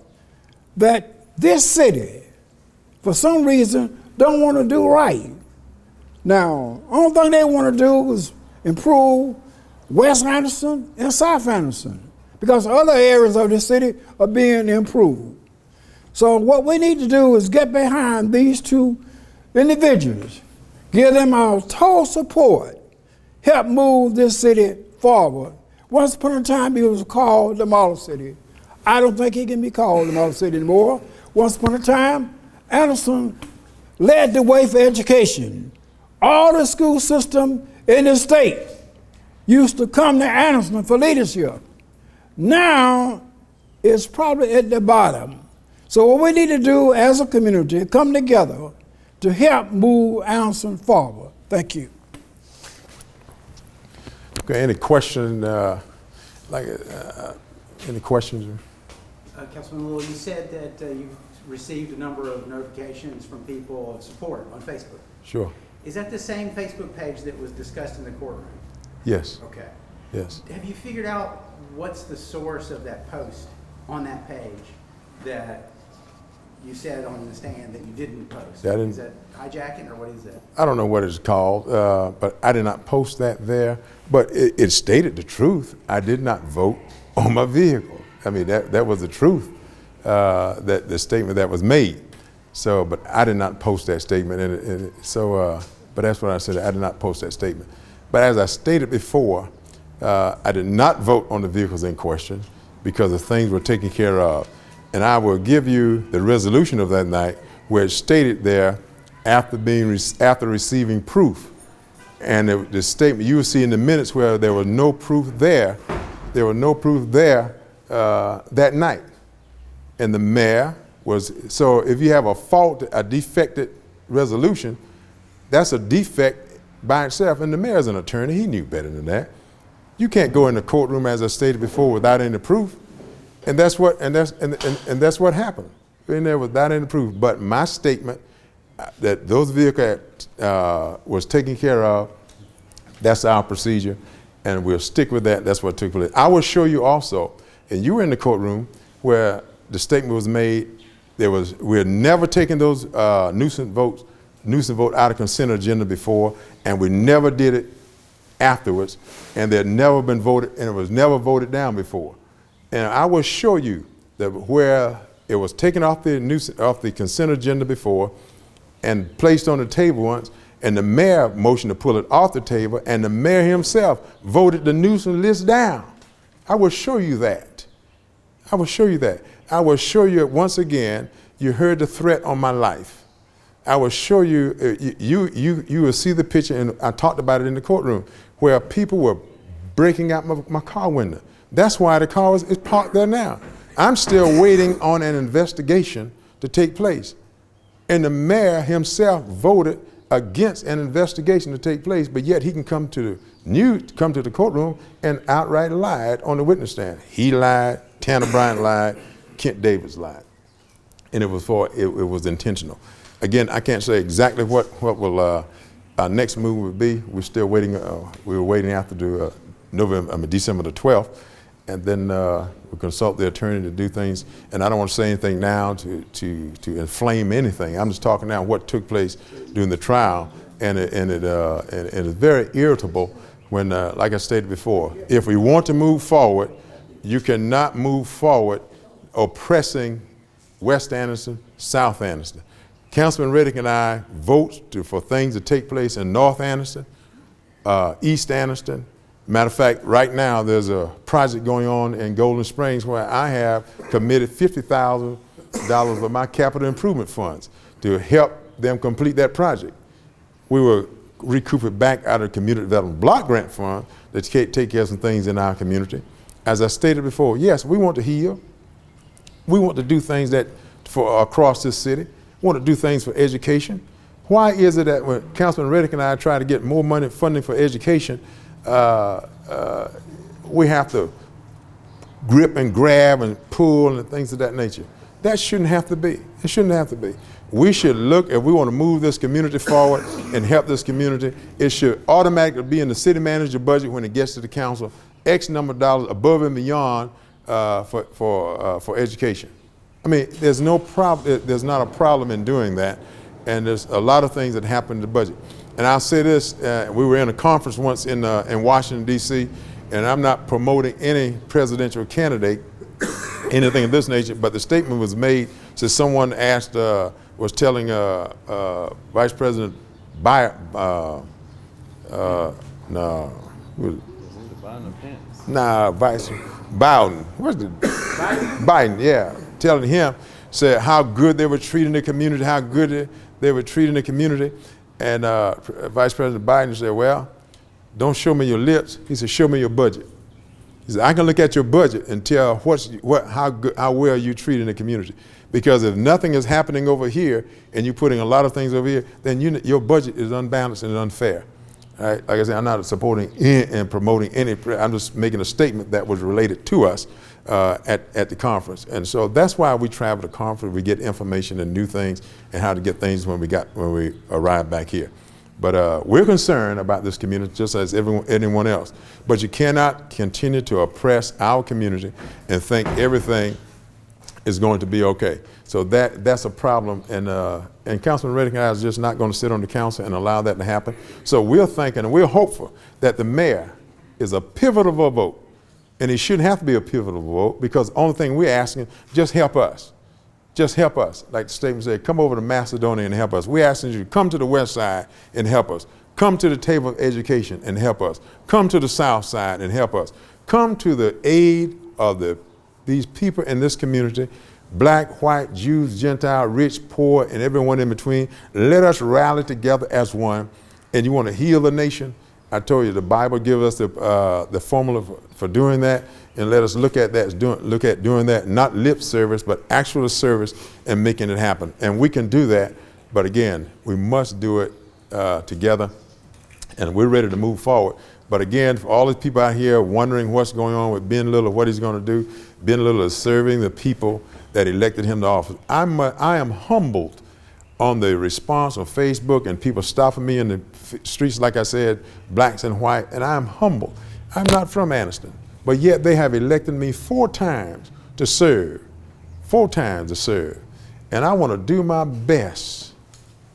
that this city, for some reason, don't want to do right. Now, only thing they want to do is improve West Anderson and South Anderson, because other areas of the city are being improved. So what we need to do is get behind these two individuals, give them our total support, help move this city forward. Once upon a time, he was called the model city. I don't think he can be called the model city anymore. Once upon a time, Anderson led the way for education. All the school system in the state used to come to Anderson for leadership. Now, it's probably at the bottom. So what we need to do as a community, come together to help move Anderson forward. Thank you. Okay, any question, any questions? Councilman Little, you said that you've received a number of notifications from people of support on Facebook. Sure. Is that the same Facebook page that was discussed in the courtroom? Yes. Okay. Yes. Have you figured out what's the source of that post on that page that you said on the stand that you didn't post? Yeah, I didn't. Is that hijacking or what is that? I don't know what it's called, but I did not post that there. But it stated the truth. I did not vote on my vehicle. I mean, that was the truth. that the statement that was made. So, but I did not post that statement, but that's what I said. I did not post that statement. But as I stated before, I did not vote on the vehicles in question because the things were taken care of. And I will give you the resolution of that night where it stated there after receiving proof. And the statement you will see in the minutes where there was no proof there, that night. And the mayor was, so if you have a fault, a defected resolution, that's a defect by itself. And the mayor's an attorney, he knew better than that. You can't go in the courtroom, as I stated before, without any proof. And that's what happened. In there without any proof. But my statement that those vehicles was taken care of, that's our procedure, and we'll stick with that. That's what took place. I will show you also, and you were in the courtroom where the statement was made. We had never taken those nuisance vote out of consent agenda before, and we never did it afterwards, and they had never been voted, and it was never voted down before. And I will show you that where it was taken off the consent agenda before and placed on the table once, and the mayor motioned to pull it off the table, and the mayor himself voted the nuisance list down. I will show you that. I will show you that. I will show you once again, you heard the threat on my life. I will show you, you will see the picture, and I talked about it in the courtroom, where people were breaking out my car window. That's why the car is parked there now. I'm still waiting on an investigation to take place. And the mayor himself voted against an investigation to take place, but yet he can come to the courtroom and outright lied on the witness stand. He lied, Tanner Bryant lied, Kent Davis lied. And it was intentional. Again, I can't say exactly what will our next move would be. We're still waiting. We were waiting after December the 12th, and then we consult the attorney to do things. And I don't want to say anything now to inflame anything. I'm just talking now what took place during the trial, and it is very irritable when, like I stated before, if we want to move forward, you cannot move forward oppressing West Anderson, South Anderson. Councilman Reddick and I vote for things to take place in North Anderson, East Anderson. Matter of fact, right now there's a project going on in Golden Springs where I have committed $50,000 of my capital improvement funds to help them complete that project. We will recoup it back out of the Community Development Block Grant Fund to take care of some things in our community. As I stated before, yes, we want to heal. We want to do things for across this city. We want to do things for education. Why is it that when Councilman Reddick and I try to get more money funding for education, we have to grip and grab and pull and things of that nature? That shouldn't have to be. It shouldn't have to be. We should look, if we want to move this community forward and help this community, it should automatically be in the city manager budget when it gets to the council, X number of dollars above and beyond for education. I mean, there's no problem. There's not a problem in doing that, and there's a lot of things that happen in the budget. And I'll say this: we were in a conference once in Washington D.C., and I'm not promoting any presidential candidate, anything of this nature. But the statement was made. So someone asked, was telling Vice President Vice Biden. Where's the Biden? Yeah. Telling him, said how good they were treating the community, how good they were treating the community. And Vice President Biden said, well, don't show me your lips. He said, show me your budget. He said, I can look at your budget and tell how well you treating the community. Because if nothing is happening over here and you're putting a lot of things over here, then your budget is unbalanced and unfair. Right? Like I said, I'm not supporting and promoting any, I'm just making a statement that was related to us at the conference. And so that's why we travel to conference, we get information and new things and how to get things when we arrive back here. But we're concerned about this community just as anyone else. But you cannot continue to oppress our community and think everything is going to be okay. So that's a problem, and Councilman Reddick and I is just not going to sit on the council and allow that to happen. So we're thinking and we're hopeful that the mayor is a pivotal vote And it shouldn't have to be a pivotal vote, because the only thing we're asking, just help us. Just help us. Like the statement said, come over to Macedonia and help us. We're asking you to come to the west side and help us. Come to the table of education and help us. Come to the south side and help us. Come to the aid of these people in this community, black, white, Jews, Gentile, rich, poor, and everyone in between. Let us rally together as one. And you want to heal the nation? I told you the Bible gives us the formula for doing that, and let us look at doing that, not lip service, but actual service and making it happen. And we can do that, but again, we must do it together, and we're ready to move forward. But again, for all these people out here wondering what's going on with Ben Little, what he's going to do, Ben Little is serving the people that elected him to office. I am humbled on the response on Facebook and people stopping me in the streets, like I said, blacks and white, and I'm humbled. I'm not from Anniston, but yet they have elected me 4 times to serve, 4 times to serve. And I want to do my best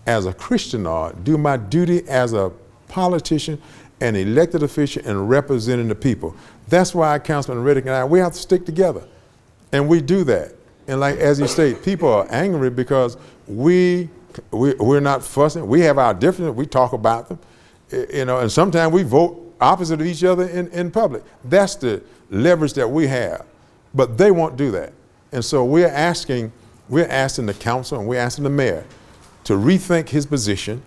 as a Christian, or do my duty as a politician and elected official and representing the people. That's why Councilman Reddick and we have to stick together, and we do that. And like as you state, people are angry because we're not fussing. We have our differences. We talk about them, and sometimes we vote opposite of each other in public. That's the leverage that we have, but they won't do that. And so we're asking the council and we're asking the mayor to rethink his position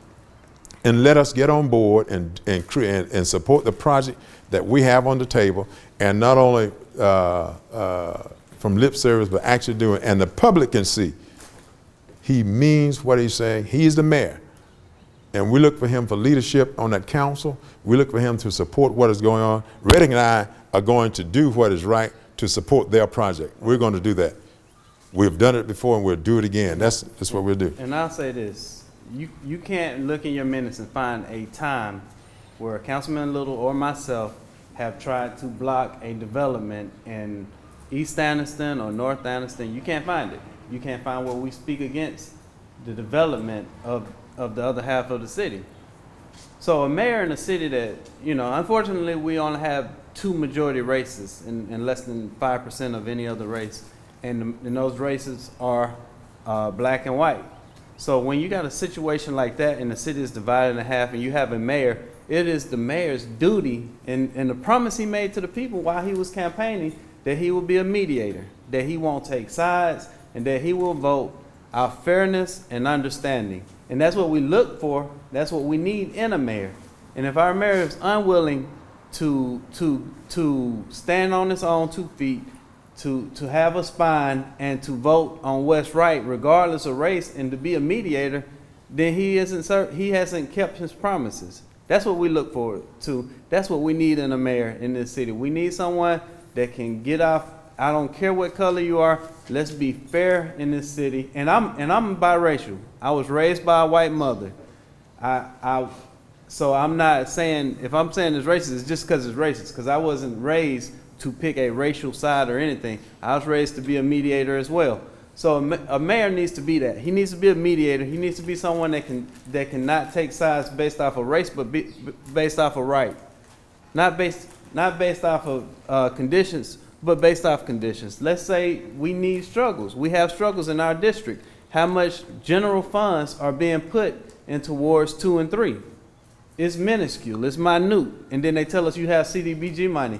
and let us get on board and support the project that we have on the table, and not only from lip service, but actually doing, and the public can see he means what he's saying. He is the mayor, and we look for him for leadership on that council. We look for him to support what is going on. Reddick and I are going to do what is right to support their project. We're going to do that. We've done it before, and we'll do it again. That's what we'll do. And I'll say this, you can't look in your minutes and find a time where Councilman Little or myself have tried to block a development in East Anniston or North Anniston. You can't find it. You can't find where we speak against the development of the other half of the city. So a mayor in a city that, unfortunately we only have 2 majority races and less than 5% of any other race. And those races are black and white. So when you got a situation like that and the city is divided in half and you have a mayor, it is the mayor's duty and the promise he made to the people while he was campaigning that he will be a mediator, that he won't take sides, and that he will vote out fairness and understanding. And that's what we look for. That's what we need in a mayor. And if our mayor is unwilling to stand on his own 2 feet, to have a spine, and to vote on what's right, regardless of race, and to be a mediator, then he hasn't kept his promises. That's what we look forward to. That's what we need in a mayor in this city. We need someone that can get off. I don't care what color you are. Let's be fair in this city. And I'm biracial. I was raised by a white mother. So I'm not saying, if I'm saying it's racist, it's just because it's racist. Because I wasn't raised to pick a racial side or anything. I was raised to be a mediator as well. So a mayor needs to be that. He needs to be a mediator. He needs to be someone that can not take sides based off of race, but based off of right. Not based off of conditions, but based off conditions. Let's say we need struggles. We have struggles in our district. How much general funds are being put into wards 2 and 3? It's minuscule, it's minute. And then they tell us you have CDBG money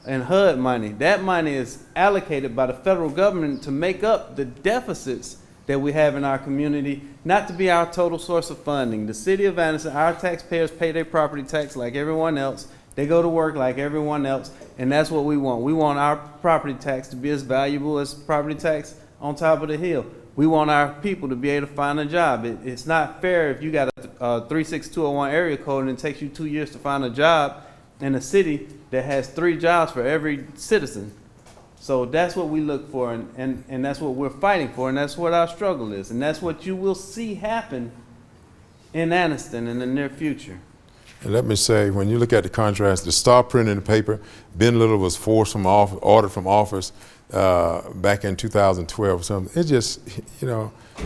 and HUD money. That money is allocated by the federal government to make up the deficits that we have in our community, not to be our total source of funding. The city of Anniston, our taxpayers pay their property tax like everyone else. They go to work like everyone else, and that's what we want. We want our property tax to be as valuable as property tax on top of the hill. We want our people to be able to find a job. It's not fair if you got a 36201 area code and it takes you 2 years to find a job in a city that has 3 jobs for every citizen. So that's what we look for, and that's what we're fighting for, and that's what our struggle is. And that's what you will see happen in Anniston in the near future. And let me say, when you look at the contrast, the star print in the paper, Ben Little was forced from office, ordered from office back in 2012 or something. It just,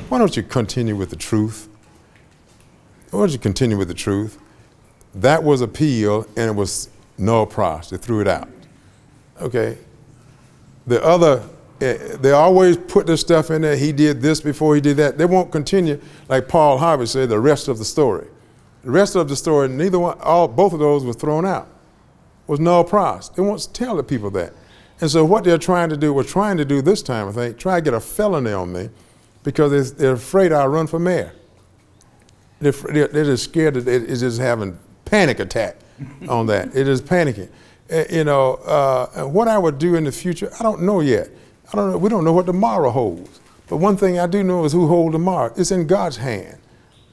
why don't you continue with the truth? Why don't you continue with the truth? That was appeal, and it was no price. They threw it out. Okay. The other, they always put this stuff in there. He did this before he did that. They won't continue, like Paul Harvey said, the rest of the story. The rest of the story, both of those were thrown out. Was null pros. They won't tell the people that. And so what we're trying to do this time, I think, try to get a felony on me because they're afraid I'll run for mayor. They're just scared that it's just having panic attack on that. It is panicking. What I would do in the future, I don't know yet. We don't know what tomorrow holds. But one thing I do know is who holds tomorrow. It's in God's hand.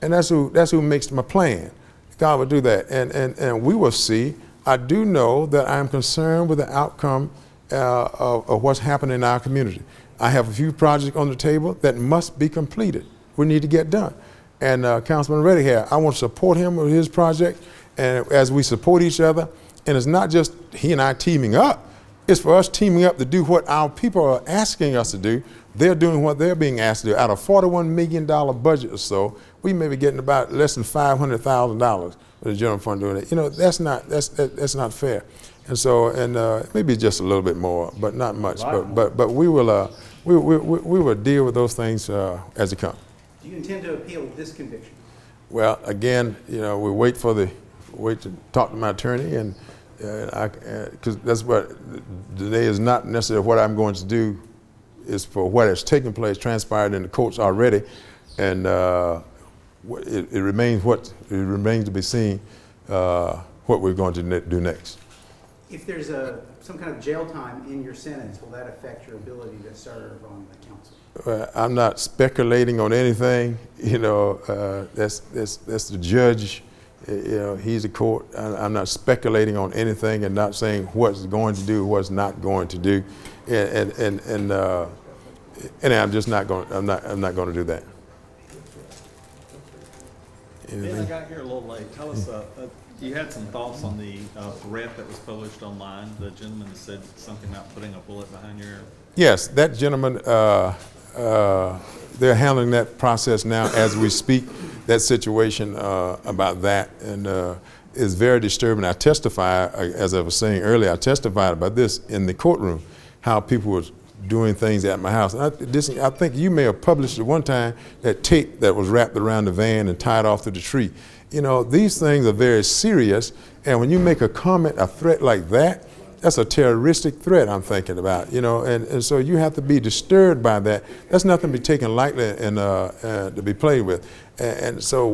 And that's who makes my plan. God will do that. And we will see. I do know that I'm concerned with the outcome of what's happening in our community. I have a few projects on the table that must be completed. We need to get done. And Councilman Reddy here, I want to support him with his project. And as we support each other, and it's not just he and I teaming up, it's for us teaming up to do what our people are asking us to do. They're doing what they're being asked to do. Out of $41 million budget or so, we may be getting about less than $500,000 with the general fund doing it. That's not fair. And so, maybe just a little bit more, but not much. But we will deal with those things as they come. Do you intend to appeal this conviction? Well, again, we wait to talk to my attorney, and because that's what today is not necessarily what I'm going to do. Is for what has taken place, transpired in the courts already, and it remains to be seen what we're going to do next. If there's some kind of jail time in your sentence, will that affect your ability to serve on the council? I'm not speculating on anything. That's the judge. He's the court. I'm not speculating on anything and not saying what's going to do, what's not going to do, and I'm just not going. I'm not going to do that. Ben, I got here a little late. Tell us, you had some thoughts on the threat that was published online. The gentleman said something about putting a bullet behind your ear. Yes, that gentleman. They're handling that process now as we speak. That situation about that and is very disturbing. I testify, as I was saying earlier, I testified about this in the courtroom, how people were doing things at my house. And I think you may have published at one time that tape that was wrapped around the van and tied off to the tree. These things are very serious, and when you make a comment, a threat like that, that's a terroristic threat I'm thinking about, and so you have to be disturbed by that. That's nothing to be taken lightly and to be played with. And so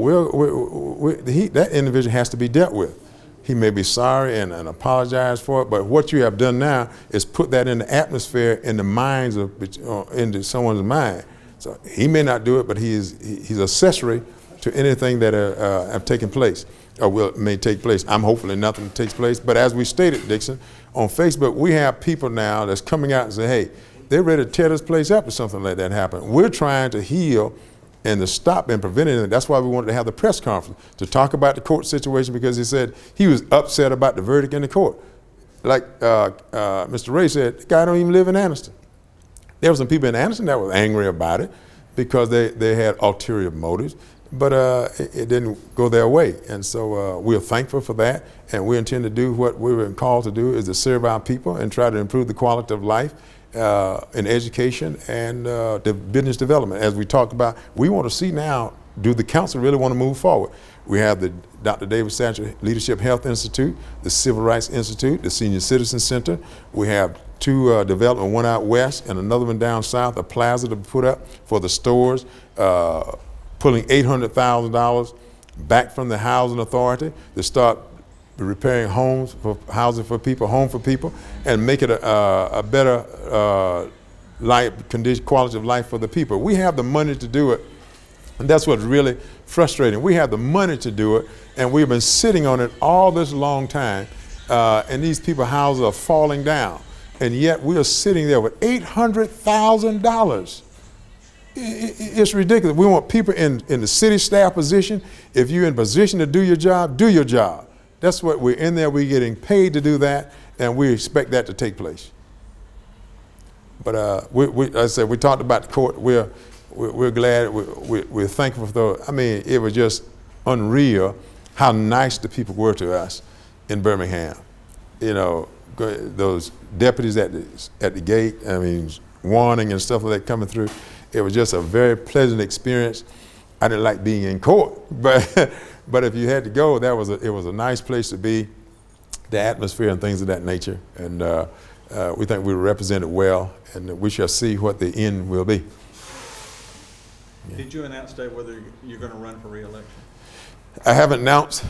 that individual has to be dealt with. He may be sorry and apologize for it, but what you have done now is put that in the atmosphere, in the minds into someone's mind. So he may not do it, but he's accessory to anything that have taken place or may take place. I'm hopefully nothing takes place, but as we stated, Dixon, on Facebook, we have people now that's coming out and say, hey, they're ready to tear this place up if something like that happen. We're trying to heal and to stop and prevent it. That's why we wanted to have the press conference to talk about the court situation, because he said he was upset about the verdict in the court. Like Mr. Ray said, the guy don't even live in Anniston. There were some people in Anniston that were angry about it because they had ulterior motives, but it didn't go their way. And so we're thankful for that, and we intend to do what we were called to do, is to serve our people and try to improve the quality of life in education and the business development. As we talked about, we want to see now, do the council really want to move forward? We have the Dr. David Satcher Leadership Health Institute, the Civil Rights Institute, the Senior Citizen Center. We have two development, one out west and another one down south, a plaza to put up for the stores, pulling $800,000 back from the housing authority to start repairing homes for housing for people, home for people, and make it a better quality of life for the people. We have the money to do it, and that's what's really frustrating. We have the money to do it, and we've been sitting on it all this long time, and these people's houses are falling down, and yet we are sitting there with $800,000. It's ridiculous. We want people in the city staff position. If you're in position to do your job, do your job. That's what we're in there. We're getting paid to do that, and we expect that to take place. But as I said, we talked about the court. We're glad. We're thankful for those. I mean, it was just unreal how nice the people were to us in Birmingham. those deputies at the gate, I mean, warning and stuff like that coming through. It was just a very pleasant experience. I didn't like being in court, but but if you had to go, it was a nice place to be, the atmosphere and things of that nature. And we think we were represented well, and we shall see what the end will be. Did you announce today whether you're going to run for re-election? I haven't announced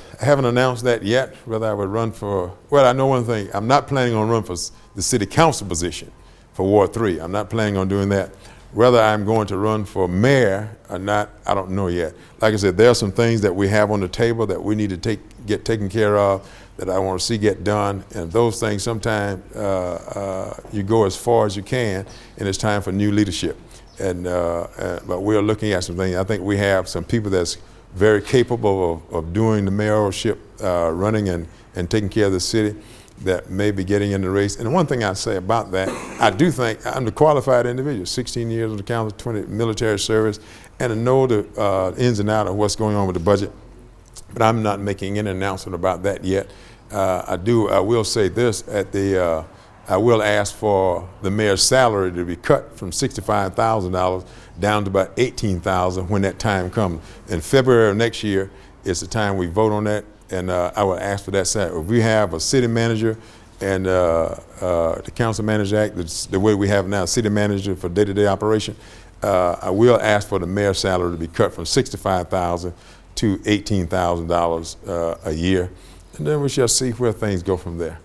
that yet, whether I would run for, well, I know one thing, I'm not planning on running for the city council position for Ward 3. I'm not planning on doing that. Whether I'm going to run for mayor or not, I don't know yet. Like I said, there are some things that we have on the table that we need to get taken care of, that I want to see get done, and those things sometimes you go as far as you can, and it's time for new leadership. And but we're looking at some things. I think we have some people that's very capable of doing the mayorship, running and taking care of the city, that may be getting in the race. And one thing I say about that, I do think I'm the qualified individual, 16 years on the council, 20 military service, and I know the ins and outs of what's going on with the budget, but I'm not making any announcement about that yet. I will say this, I will ask for the mayor's salary to be cut from $65,000 down to about $18,000 when that time comes. In February of next year is the time we vote on that, and I will ask for that salary. If we have a city manager and the Council Manager Act, the way we have now, city manager for day-to-day operation, I will ask for the mayor's salary to be cut from $65,000 to $18,000 a year, and then we shall see where things go from there.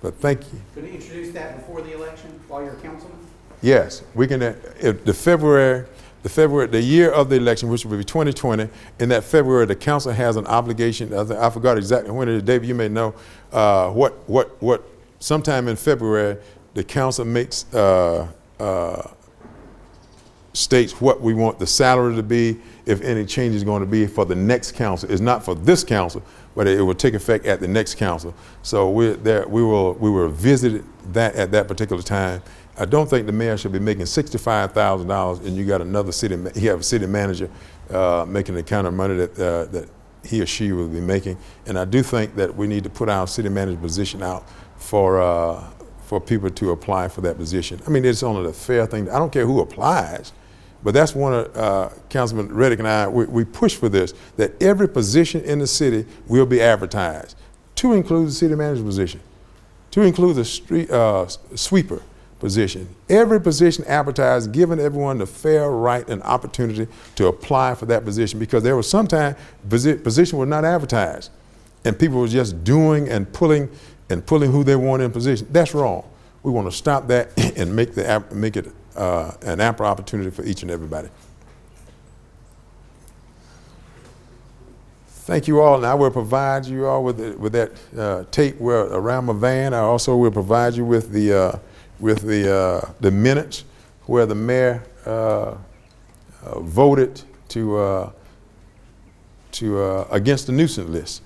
But thank you. Could he introduce that before the election while you're a councilman? Yes, we can. If the year of the election, which will be 2020, in that February, the council has an obligation. I forgot exactly when it is. David, you may know what. Sometime in February, the council makes states what we want the salary to be, if any change is going to be for the next council. It's not for this council, but it will take effect at the next council. So we will visit that at that particular time. I don't think the mayor should be making $65,000 and you got another you have a city manager making the kind of money that he or she will be making. And I do think that we need to put our city manager position out for people to apply for that position. I mean, it's only a fair thing. I don't care who applies, but that's one of Councilman Reddick and I, we push for this, that every position in the city will be advertised, to include the city manager position, to include the street sweeper position. Every position advertised, giving everyone the fair right and opportunity to apply for that position, because there was sometimes position was not advertised and people were just doing and pulling who they want in position. That's wrong. We want to stop that and make it an ample opportunity for each and everybody. Thank you all, and I will provide you all with that tape around my van. I also will provide you with the minutes where the mayor voted to against the nuisance list.